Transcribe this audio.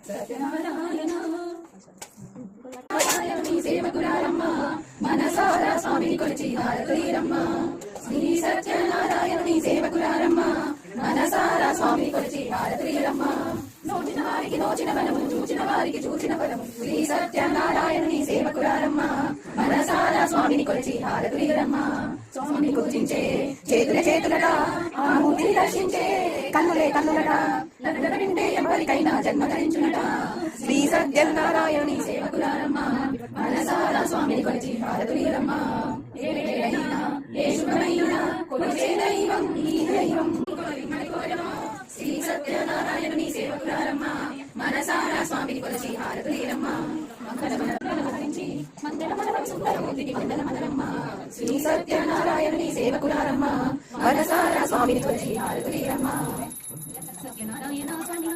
సత్యనారాయణ సేవకురారమ్మ మనసారా స్వామిని కొలిచి హారతులీరమ్మ. శ్రీ సత్యనారాయణుని సేవకురారమ్మ మనసారా స్వామిని కొలిచి హారతులీరమ్మ. నోచిన వారికి నోచిన బలము, చూచిన వారికి చూచిన బలము. శ్రీ సత్యనారాయణుని సేవకురారమ్మ మనసారా స్వామిని కొలిచి హారతులీరమ్మ. స్వామిని పూజించే చేతుల చేతులట, ఆ మూర్తిని దర్శించే కన్నులే కన్నులట. నరుడ వింటే ఎవరికైనా జన్మ ధరించునట. శ్రీ సత్యనారాయణుని సేవకురారమ్మ మనసారా స్వామిని కొలిచి హారతులీరమ్మ. ఏ వేళైనా ఏ శుభమైనా కొలిచే దైవం ఈ దైవం. శ్రీ సత్యనారాయణుని సేవకురారమ్మ మనసారా స్వామిని కొలిచి హారతులీరమ్మ. శ్రీ సత్యనారాయణుని సేవకురారమ్మ మనసారా స్వామిని కొలిచి హారతులీరమ్మ. సత్యనారాయణ స్వామి